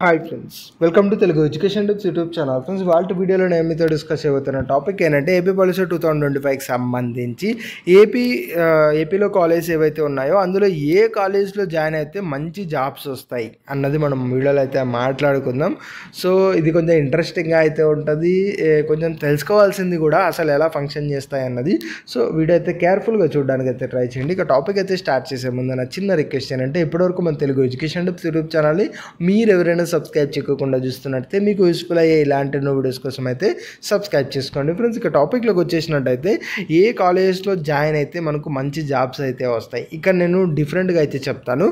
Hi friends, welcome to Telugu education tips YouTube channel. Friends, వాళ్ళ వీడియోలో నేను మీతో డిస్కస్ చేయబోతున్న టాపిక్ ఏంటంటే ఏపీ పాలసీ 2025కి సంబంధించి ఏపీలో కాలేజ్ ఏవైతే ఉన్నాయో అందులో ఏ కాలేజ్లో జాయిన్ అయితే మంచి జాబ్స్ వస్తాయి అన్నది మనం వీడియోలో అయితే మాట్లాడుకుందాం. సో ఇది కొంచెం ఇంట్రెస్టింగ్గా అయితే ఉంటుంది, కొంచెం తెలుసుకోవాల్సింది కూడా అసలు ఎలా ఫంక్షన్ చేస్తాయి అన్నది. సో వీడియో అయితే కేర్ఫుల్గా చూడడానికి అయితే ట్రై చేయండి. ఇక టాపిక్ అయితే స్టార్ట్ చేసే ముందు నా చిన్న రిక్వెస్ట్ ఏంటంటే ఇప్పటివరకు మన తెలుగు ఎడ్యుకేషన్ టిప్స్ యూట్యూబ్ ఛానల్ని మీరు ఎవరైనా సబ్స్క్రైబ్ చేయకుండా చూస్తున్నట్టయితే మీకు యూస్ఫుల్ అయ్యే ఇలాంటి వీడియోస్ కోసం అయితే సబ్స్క్రైబ్ చేసుకోండి. ఫ్రెండ్స్, ఇక టాపిక్లోకి వచ్చేసినట్టయితే ఏ కాలేజ్లో జాయిన్ అయితే మనకు మంచి జాబ్స్ అయితే వస్తాయి. ఇక్కడ నేను డిఫరెంట్గా అయితే చెప్తాను.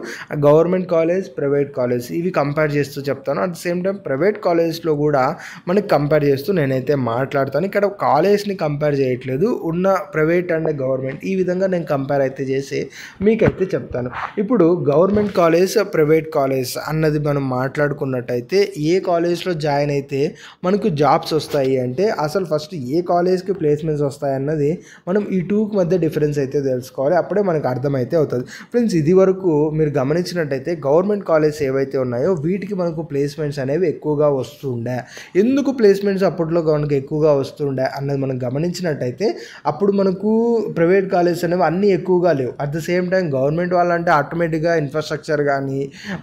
గవర్నమెంట్ కాలేజ్, ప్రైవేట్ కాలేజ్ ఇవి కంపేర్ చేస్తూ చెప్తాను. At the same time private కాలేజ్లో కూడా మనకి కంపేర్ చేస్తూ నేనైతే మాట్లాడతాను. ఇక్కడ కాలేజ్ని కంపేర్ చేయట్లేదు, ఉన్న ప్రైవేట్ అండ్ గవర్నమెంట్ ఈ విధంగా నేను కంపేర్ అయితే చేసి మీకైతే చెప్తాను. ఇప్పుడు గవర్నమెంట్ కాలేజ్, ప్రైవేట్ కాలేజ్ అన్నది మనం మాట్లాడుకున్నట్టయితే ఏ కాలేజ్లో జాయిన్ అయితే మనకు జాబ్స్ వస్తాయి అంటే అసలు ఫస్ట్ ఏ కాలేజ్కి ప్లేస్మెంట్స్ వస్తాయి అన్నది మనం ఈ టూకి మధ్య డిఫరెన్స్ అయితే తెలుసుకోవాలి. అప్పుడే మనకు అర్థమైతే అవుతుంది. ఫ్రెండ్స్, ఇది వరకు మీరు గమనించినట్టయితే గవర్నమెంట్ కాలేజ్ ఏవైతే ఉన్నాయో వీటికి మనకు ప్లేస్మెంట్స్ అనేవి ఎక్కువగా వస్తుండే. ఎందుకు ప్లేస్మెంట్స్ అప్పట్లో మనకు ఎక్కువగా వస్తుండే అన్నది మనం గమనించినట్టయితే అప్పుడు మనకు ప్రైవేట్ కాలేజ్ అనేవి అన్నీ ఎక్కువగా లేవు. At the same time government వాళ్ళంటే ఆటోమేటిక్గా ఇన్ఫ్రాస్ట్రక్చర్ కానీ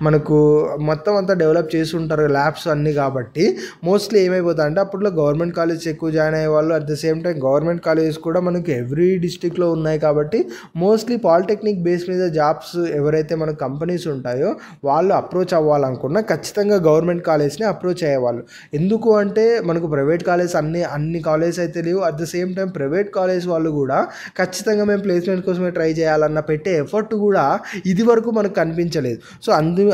మనకు మొత్తం అంతా డెవలప్ చేసి ఉంటారు, ల్యాబ్స్ అన్నీ. కాబట్టి మోస్ట్లీ ఏమైపోతుంది అంటే అప్పట్లో గవర్నమెంట్ కాలేజ్ ఎక్కువ జాయిన్ అయ్యే వాళ్ళు. At the same time government colleges కూడా మనకి ఎవ్రీ డిస్టిక్లో ఉన్నాయి. కాబట్టి మోస్ట్లీ పాలిటెక్నిక్ బేస్ మీద జాబ్స్ ఎవరైతే మన కంపెనీస్ ఉంటాయో వాళ్ళు అప్రోచ్ అవ్వాలనుకున్నా ఖచ్చితంగా గవర్నమెంట్ కాలేజ్ని అప్రోచ్ అయ్యేవాళ్ళు. ఎందుకు అంటే మనకు ప్రైవేట్ కాలేజ్ అన్ని కాలేజ్ అయితే లేవు. At the same time private college వాళ్ళు కూడా ఖచ్చితంగా మేము ప్లేస్మెంట్ కోసమే ట్రై చేయాలన్న పెట్టే ఎఫర్ట్ కూడా ఇది వరకు మనకు కనిపించలేదు. సో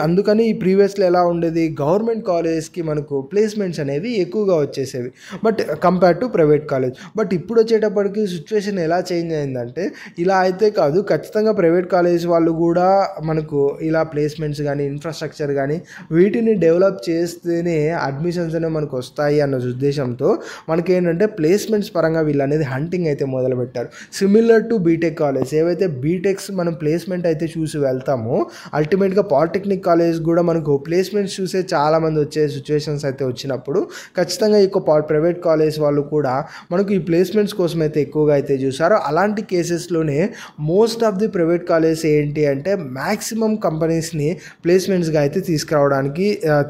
అందుకని ఈ ప్రీవియస్లో ఎలా ఉండేది, గవర్నమెంట్ కాలేజ్కి మనకు ప్లేస్మెంట్స్ అనేవి ఎక్కువగా వచ్చేసేవి but compare to private college. But ఇప్పుడు వచ్చేటప్పటికి సిచ్యువేషన్ ఎలా చేంజ్ అయిందంటే ఇలా అయితే కాదు, ఖచ్చితంగా ప్రైవేట్ కాలేజ్ వాళ్ళు కూడా మనకు ఇలా ప్లేస్మెంట్స్ కానీ ఇన్ఫ్రాస్ట్రక్చర్ కానీ వీటిని డెవలప్ చేస్తేనే అడ్మిషన్స్ అనేవి మనకు వస్తాయి అన్న ఉద్దేశంతో మనకి ఏంటంటే ప్లేస్మెంట్స్ పరంగా వీళ్ళు అనేది హంటింగ్ అయితే మొదలుపెట్టారు. సిమిలర్ టు బీటెక్ కాలేజ్, ఏవైతే బీటెక్స్ మనం ప్లేస్మెంట్ అయితే చూసి వెళ్తామో అల్టిమేట్గా పాలిటెక్నిక్ కాలేజ్ కూడా మనకు ప్లేస్మెంట్స్ చూసే చాలామంది వచ్చే సిచ్యువేషన్స్ అయితే వచ్చినప్పుడు ఖచ్చితంగా ఈ ప్రైవేట్ కాలేజ్ వాళ్ళు కూడా మనకు ఈ ప్లేస్మెంట్స్ కోసం అయితే ఎక్కువగా అయితే చూసారో. అలాంటి కేసెస్లోనే most of the private college ఏంటి అంటే మ్యాక్సిమం కంపెనీస్ని ప్లేస్మెంట్స్గా అయితే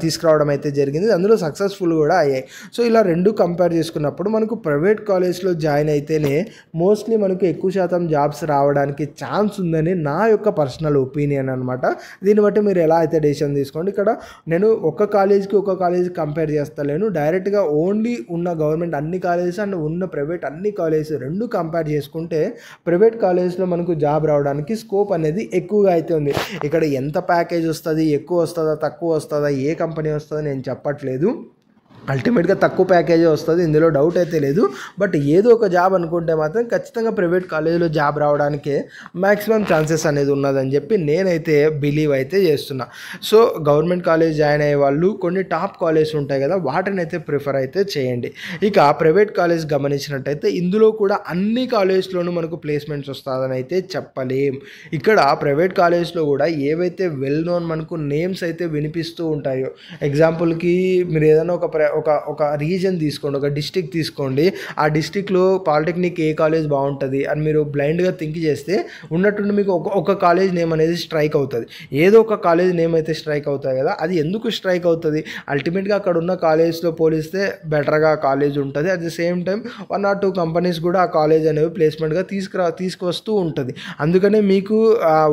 తీసుకురావడం అయితే జరిగింది. అందులో సక్సెస్ఫుల్ కూడా అయ్యాయి. సో ఇలా రెండు కంపేర్ చేసుకున్నప్పుడు మనకు ప్రైవేట్ కాలేజ్లో జాయిన్ అయితేనే మోస్ట్లీ మనకు ఎక్కువ శాతం జాబ్స్ రావడానికి ఛాన్స్ ఉందని నా యొక్క పర్సనల్ ఒపీనియన్ అనమాట. దీన్ని బట్టి మీరు ఎలా అయితే డెసిషన్ తీసుకోండి. ఇక్కడ నేను ఒక కాలేజ్ కంపేర్ చేస్తలేను, డైరెక్ట్గా ఓన్లీ ఉన్న గవర్నమెంట్ అన్ని కాలేజెస్ అండ్ ఉన్న ప్రైవేట్ అన్ని కాలేజెస్ రెండు కంపేర్ చేసుకుంటే ప్రైవేట్ కాలేజ్లో మనకు జాబ్ రావడానికి స్కోప్ అనేది ఎక్కువగా అయితే ఉంది. ఇక్కడ ఎంత ప్యాకేజ్ వస్తుంది, ఎక్కువ వస్తుందా తక్కువ వస్తుందా, ఏ కంపెనీ వస్తుందో నేను చెప్పట్లేదు. అల్టిమేట్గా తక్కువ ప్యాకేజీ వస్తుంది, ఇందులో డౌట్ అయితే లేదు. బట్ ఏదో ఒక జాబ్ అనుకుంటే మాత్రం ఖచ్చితంగా ప్రైవేట్ కాలేజీలో జాబ్ రావడానికే మ్యాక్సిమం ఛాన్సెస్ అనేది ఉన్నదని చెప్పి నేనైతే బిలీవ్ అయితే చేస్తున్నా. సో గవర్నమెంట్ కాలేజ్ జాయిన్ అయ్యే వాళ్ళు కొన్ని టాప్ కాలేజ్ ఉంటాయి కదా, వాటిని అయితే ప్రిఫర్ అయితే చేయండి. ఇక ప్రైవేట్ కాలేజ్ గమనించినట్టయితే ఇందులో కూడా అన్ని కాలేజ్లోనూ మనకు ప్లేస్మెంట్స్ వస్తుందని అయితే చెప్పలేం. ఇక్కడ ప్రైవేట్ కాలేజ్లో కూడా ఏవైతే వెల్ నోన్ మనకు నేమ్స్ అయితే వినిపిస్తూ ఉంటాయో, ఎగ్జాంపుల్కి మీరు ఏదైనా ఒక రీజన్ తీసుకోండి, ఒక డిస్టిక్ తీసుకోండి. ఆ డిస్టిక్లో పాలిటెక్నిక్ ఏ కాలేజ్ బాగుంటుంది అని మీరు బ్లైండ్గా థింక్ చేస్తే ఉన్నట్టుండి మీకు ఒక కాలేజ్ నేమ్ అనేది స్ట్రైక్ అవుతుంది. ఏదో ఒక కాలేజ్ నేమ్ అయితే స్ట్రైక్ అవుతుంది కదా, అది ఎందుకు స్ట్రైక్ అవుతుంది? అల్టిమేట్గా అక్కడ ఉన్న కాలేజ్లో పోలిస్తే బెటర్గా కాలేజ్ ఉంటుంది. At the same time 1 or 2 companies కూడా ఆ కాలేజ్ అనేవి ప్లేస్మెంట్గా తీసుకొస్తూ ఉంటుంది. అందుకనే మీకు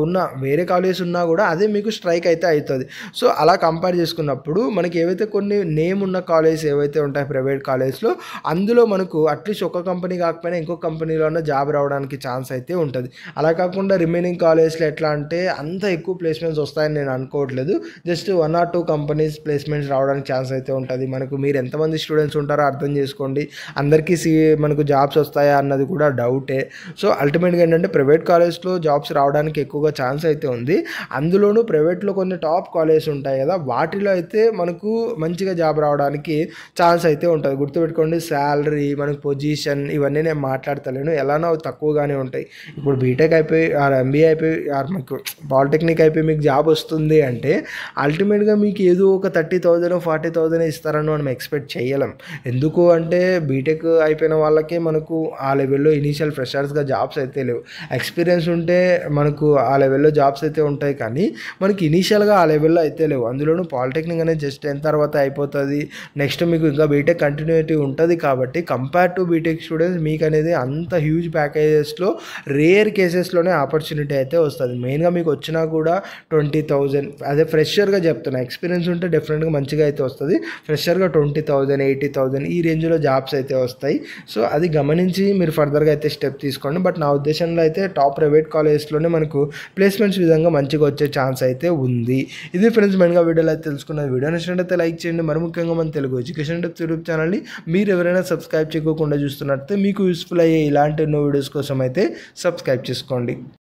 ఉన్న వేరే కాలేజ్ ఉన్నా కూడా అదే మీకు స్ట్రైక్ అయితే అవుతుంది. సో అలా కంపేర్ చేసుకున్నప్పుడు మనకి ఏవైతే కొన్ని నేమ్ ఉన్న కాలేజ్ ఏవైతే ఉంటాయి ప్రైవేట్ కాలేజ్లో, అందులో మనకు అట్లీస్ట్ ఒక కంపెనీ కాకపోయినా ఇంకొక కంపెనీలోనే జాబ్ రావడానికి ఛాన్స్ అయితే ఉంటుంది. అలా కాకుండా రిమైనింగ్ కాలేజ్లో ఎట్లా అంటే అంత ఎక్కువ ప్లేస్మెంట్స్ వస్తాయని నేను అనుకోవట్లేదు. జస్ట్ 1 or 2 కంపెనీస్ ప్లేస్మెంట్స్ రావడానికి ఛాన్స్ అయితే ఉంటుంది. మనకు మీరు ఎంతమంది స్టూడెంట్స్ ఉంటారో అర్థం చేసుకోండి. అందరికీ మనకు జాబ్స్ వస్తాయా అన్నది కూడా డౌటే. సో అల్టిమేట్గా ఏంటంటే ప్రైవేట్ కాలేజ్లో జాబ్స్ రావడానికి ఎక్కువగా ఛాన్స్ అయితే ఉంది. అందులోనూ ప్రైవేట్లో కొన్ని టాప్ కాలేజ్ ఉంటాయి కదా, వాటిలో అయితే మనకు మంచిగా జాబ్ రావడానికి రావడానికి ఛాన్స్ అయితే ఉంటుంది. గుర్తుపెట్టుకోండి, శాలరీ, మనకు పొజిషన్ ఇవన్నీ నేను మాట్లాడతలేను, ఎలానో అవి తక్కువగానే ఉంటాయి. ఇప్పుడు బీటెక్ అయిపోయి ఎంబీఏ అయిపోయి మీకు పాలిటెక్నిక్ అయిపోయి మీకు జాబ్ వస్తుంది అంటే అల్టిమేట్గా మీకు ఏదో ఒక 30,000 40,000 ఇస్తారని మనం ఎక్స్పెక్ట్ చేయలేం. ఎందుకు అంటే బీటెక్ అయిపోయిన వాళ్ళకే మనకు ఆ లెవెల్లో ఇనీషియల్ ఫ్రెషర్స్గా జాబ్స్ అయితే లేవు. ఎక్స్పీరియన్స్ ఉంటే మనకు ఆ లెవెల్లో జాబ్స్ అయితే ఉంటాయి, కానీ మనకి ఇనీషియల్గా ఆ లెవెల్లో అయితే లేవు. అందులోనూ పాలిటెక్నిక్ అనేది జస్ట్ 10 తర్వాత అయిపోతుంది. నెక్స్ట్ మీకు ఇంకా బీటెక్ కంటిన్యూటీ ఉంటుంది. కాబట్టి కంపేర్ టు బీటెక్ స్టూడెంట్స్ మీకు అనేది అంత హ్యూజ్ ప్యాకేజెస్లో రేర్ కేసెస్లోనే ఆపర్చునిటీ అయితే వస్తుంది. మెయిన్గా మీకు వచ్చినా కూడా 20,000, అదే ఫ్రెషర్గా చెప్తున్నా. ఎక్స్పీరియన్స్ ఉంటే డెఫినెట్గా మంచిగా అయితే వస్తుంది. ఫ్రెషర్గా 20,000 80,000 ఈ రేంజ్లో జాబ్స్ అయితే వస్తాయి. సో అది గమనించి మీరు ఫర్దర్గా అయితే స్టెప్ తీసుకోండి. బట్ నా ఉద్దేశంలో అయితే టాప్ ప్రైవేట్ కాలేజెస్లోనే మనకు ప్లేస్మెంట్స్ విధంగా మంచిగా వచ్చే ఛాన్స్ అయితే ఉంది. ఇది ఫ్రెండ్స్ మెయిన్గా వీడియోలో అయితే తెలుసుకున్న. వీడియో నచ్చినట్లయితే లైక్ చేయండి. మరి ముఖ్యంగా మన తెలుగు ఎడ్యుకేషన్ టిప్స్ యూట్యూబ్ ఛానల్ని మీరు ఎవరైనా సబ్స్క్రైబ్ చేయకుండా చూస్తున్నట్లయితే మీకు యూస్ఫుల్ అయ్యే ఇలాంటి ఎన్నో వీడియోస్ కోసం అయితే సబ్స్క్రైబ్ చేసుకోండి.